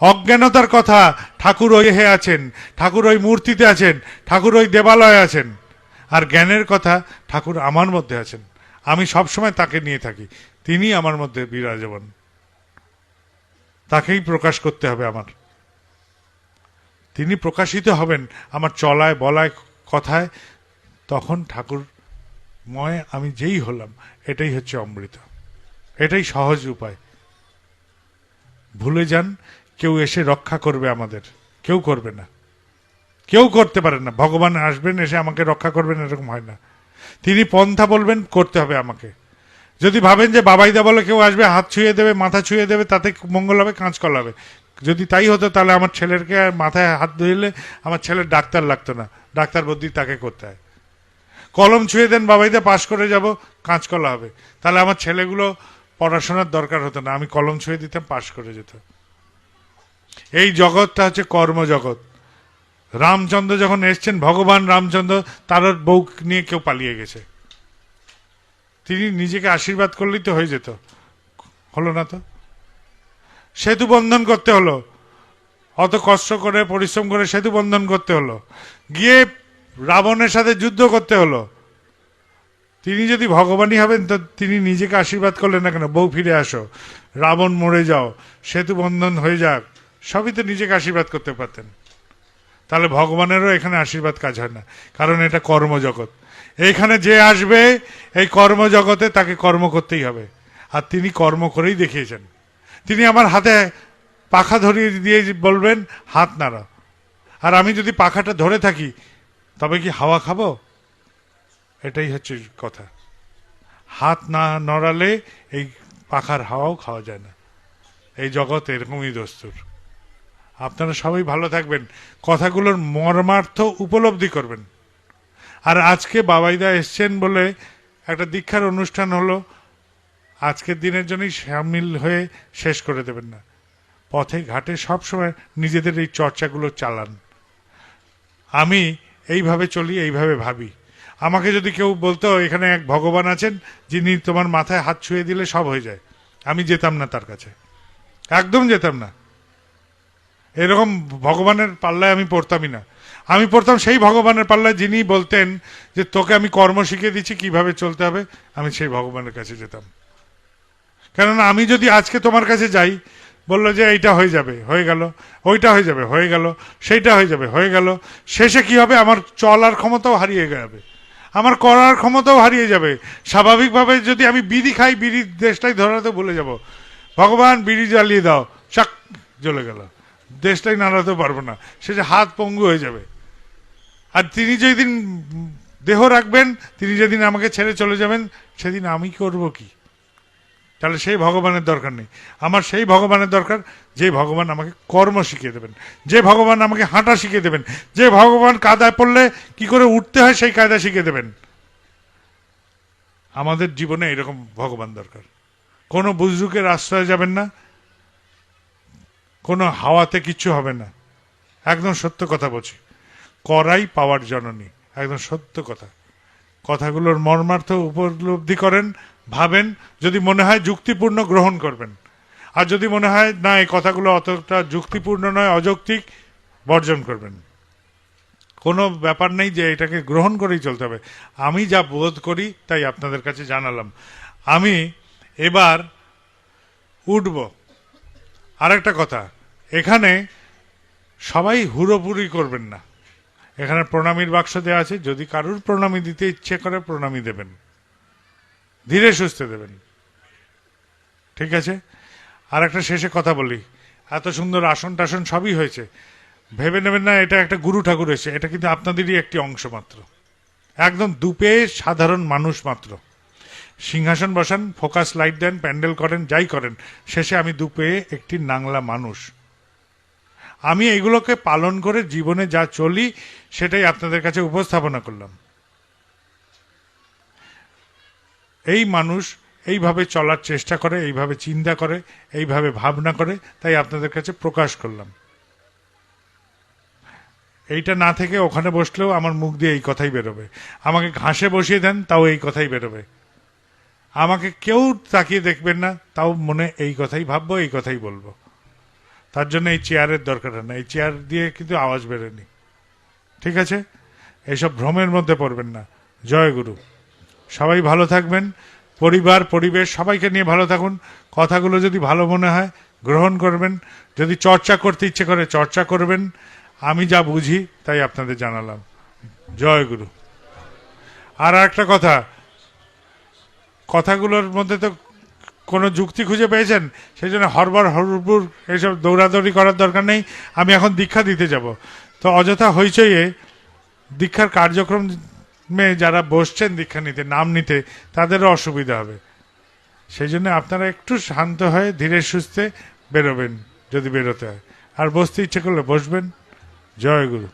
অজ্ঞানতার কথা, ঠাকুর ওই হে আছেন, ঠাকুর ওই মূর্তিতে আছেন, ঠাকুর ওই দেবালয়ে আছেন। আর জ্ঞানের কথা, ঠাকুর আমার মধ্যে আছেন, আমি সবসময় তাকে নিয়ে থাকি, তিনি আমার মধ্যে বিরাজমান, তাকেই প্রকাশ করতে হবে আমার। তিনি প্রকাশিত হবেন আমার চলায় বলায় কথায়, তখন ঠাকুরময় আমি যেই হলাম, এটাই হচ্ছে অমৃত, এটাই সহজ উপায়। ভুলে যান কেউ এসে রক্ষা করবে আমাদের, কেউ করবে না, কেউ করতে পারে না। ভগবান আসবেন এসে আমাকে রক্ষা করবেন এরকম হয় না। তিনি পন্থা বলবেন, করতে হবে আমাকে। যদি ভাবেন যে বাবাইদা বলে কেউ আসবে, হাত ছুঁয়ে দেবে, মাথা ছুঁয়ে দেবে, তাতে মঙ্গল হবে, কাঁচকল হবে, যদি তাই হতো তাহলে আমার ছেলেকে মাথায় হাত ধরলে আমার ছেলের ডাক্তার লাগতো না, ডাক্তার বুদ্ধি তাকে করতে হয়। কলম ছুঁয়ে দেন বাবাইদা, পাশ করে যাব, কাঁচকলা হবে, তাহলে আমার ছেলেগুলো পড়াশোনার দরকার হতো না, আমি কলম ছুঁয়ে দিতাম, পাশ করে যেত। এই জগৎটা হচ্ছে কর্মজগৎ। রামচন্দ্র যখন এসছেন, ভগবান রামচন্দ্র, তার বউ নিয়ে কেউ পালিয়ে গেছে, তিনি নিজেকে আশীর্বাদ করলেই তো হয়ে যেত, হলো না তো। সেতু বন্ধন করতে হলো, অত কষ্ট করে পরিশ্রম করে সেতু বন্ধন করতে হলো, গিয়ে রাবণের সাথে যুদ্ধ করতে হলো। তিনি যদি ভগবানই হবেন তো তিনি নিজেকে আশীর্বাদ করলেন না কেন, বউ ফিরে আসো, রাবণ মরে যাও, সেতু বন্ধন হয়ে যাক, সবই তো নিজেকে আশীর্বাদ করতে পারতেন। তাহলে ভগবানেরও এখানে আশীর্বাদ কাজ হয় না, কারণ এটা কর্মজগৎ। এইখানে যে আসবে এই কর্মজগতে, তাকে কর্ম করতেই হবে, আর তিনি কর্ম করেই দেখিয়েছেন। তিনি আমার হাতে পাখা ধরিয়ে দিয়ে বলবেন হাত নাড়া, আর আমি যদি পাখাটা ধরে থাকি তবে কি হাওয়া খাবো? এটাই হচ্ছে কথা। হাত না নড়ালে এই পাখার হাওয়াও খাওয়া যায় না। এই জগৎ এরকমই দস্তুর। আপনারা সবাই ভালো থাকবেন, কথাগুলোর মর্মার্থ উপলব্ধি করবেন। আর আজকে বাবাইদা এসছেন বলে একটা দীক্ষার অনুষ্ঠান হলো, আজকের দিনের জন্যই সামিল হয়ে শেষ করে দেবেন না। পথে ঘাটে সবসময় নিজেদের এই চর্চাগুলো চালান। আমি এইভাবে চলি, এইভাবে ভাবি। আমাকে যদি কেউ বলতো এখানে এক ভগবান আছেন যিনি তোমার মাথায় হাত ছুঁয়ে দিলে সব হয়ে যায়, আমি যেতাম না তার কাছে, একদম যেতাম না। এরকম ভগবানের পাল্লায় আমি পড়তামই না। আমি পড়তাম সেই ভগবানের পাল্লায় যিনি বলতেন যে তোকে আমি কর্ম শিখিয়ে দিচ্ছি কিভাবে চলতে হবে, আমি সেই ভগবানের কাছে যেতাম। কেননা আমি যদি আজকে তোমার কাছে যাই, বললো যে এইটা হয়ে যাবে, হয়ে গেল, ওইটা হয়ে যাবে, হয়ে গেল, সেইটা হয়ে যাবে, হয়ে গেল, শেষে কি হবে? আমার চলার ক্ষমতাও হারিয়ে যাবে, আমার করার ক্ষমতাও হারিয়ে যাবে। স্বাভাবিকভাবে যদি আমি বিড়ি খাই, বিড়ির দেশটাই ধরাতে ভুলে যাব। ভগবান বিড়ি জ্বালিয়ে দাও, চাক জ্বলে গেল, দেশটাই নাড়াতে পারবো না, সে যে হাত পঙ্গু হয়ে যাবে। আর তিনি যেদিন দেহ রাখবেন, তিনি যেদিন আমাকে ছেড়ে চলে যাবেন, সেদিন আমি করব কি? তাহলে সেই ভগবানের দরকার নেই। আমার সেই ভগবানের দরকার যে ভগবান আমাকে কর্ম শিখিয়ে দেবেন, যে ভগবান আমাকে হাঁটা শিখিয়ে দেবেন, যে ভগবান কাদায় পড়লে কি করে উঠতে হয় সেই কায়দা শিখিয়ে দেবেন। আমাদের জীবনে এরকম ভগবান দরকার। কোনো বুজরুকের আশ্রয়ে যাবেন না, কোনো হাওয়াতে কিচ্ছু হবে না। একদম সত্য কথা বলছি, করাই পাওয়ার জননী, একদম সত্য কথা। কথাগুলোর মর্মার্থ উপলব্ধি করেন, ভাবেন, যদি মনে হয় যুক্তিপূর্ণ গ্রহণ করবেন, আর যদি মনে হয় না এই কথাগুলো অতটা যুক্তিপূর্ণ নয়, অযৌক্তিক, বর্জন করবেন। কোনো ব্যাপার নেই যে এটাকে গ্রহণ করেই চলতে হবে। আমি যা বোধ করি তাই আপনাদের কাছে জানালাম। আমি এবার উঠব। আর একটা কথা, এখানে সবাই হুড়োপুরি করবেন না। এখানে প্রণামীর বাক্স দেওয়া আছে, যদি কারুর প্রণামী দিতে ইচ্ছে করে প্রণামী দেবেন, ধীরে সুস্থে দেবেন, ঠিক আছে? আর একটা শেষে কথা বলি, এত সুন্দর আসন টাসন সবই হয়েছে, ভেবে নেবেন না এটা একটা গুরু ঠাকুর এসে, এটা কিন্তু আপনাদেরই একটি অংশ মাত্র, একদম দুপে সাধারণ মানুষ মাত্র। সিংহাসন বসান, ফোকাস লাইট দেন, প্যান্ডেল করেন, যাই করেন, শেষে আমি দুপে একটি নাংলা মানুষ। আমি এগুলোকে পালন করে জীবনে যা চলি সেটাই আপনাদের কাছে উপস্থাপনা করলাম। এই মানুষ এইভাবে চলার চেষ্টা করে, এইভাবে চিন্তা করে, এইভাবে ভাবনা করে, তাই আপনাদের কাছে প্রকাশ করলাম। এইটা না থেকে ওখানে বসলেও আমার মুখ দিয়ে এই কথাই বেরোবে, আমাকে ঘাসে বসিয়ে দেন তাও এই কথাই বেরোবে, আমাকে কেউ তাকিয়ে দেখবেন না তাও মনে এই কথাই ভাববো, এই কথাই বলবো। তার জন্য এই চেয়ারের দরকার না, এই চেয়ার দিয়ে কিন্তু আওয়াজ বেরোয়নি। ঠিক আছে, এইসব ভ্রমের মধ্যে পড়বেন না। জয় গুরু। সবাই ভালো থাকবেন, পরিবার পরিবেশ সবাইকে নিয়ে ভালো থাকুন। কথাগুলো যদি ভালো মনে হয় গ্রহণ করবেন, যদি চর্চা করতে ইচ্ছে করে চর্চা করবেন। আমি যা বুঝি তাই আপনাদের জানালাম। জয় গুরু। আর একটা কথা, কথাগুলোর মধ্যে তো কোনো যুক্তি খুঁজে পেয়েছেন, সেই জন্য হরবর হরবুর এইসব দৌড়াদৌড়ি করার দরকার নেই। আমি এখন দীক্ষা দিতে যাব, তো অযথা হইচইয়ে দীক্ষার কার্যক্রমে যারা বসছেন দীক্ষা নিতে, নাম নিতে, তাদেরও অসুবিধা হবে। সেই জন্য আপনারা একটু শান্ত হয়ে ধীরে সুস্থে বেরোবেন যদি বেরোতে হয়, আর বসতে ইচ্ছে করলে বসবেন। জয় গুরু।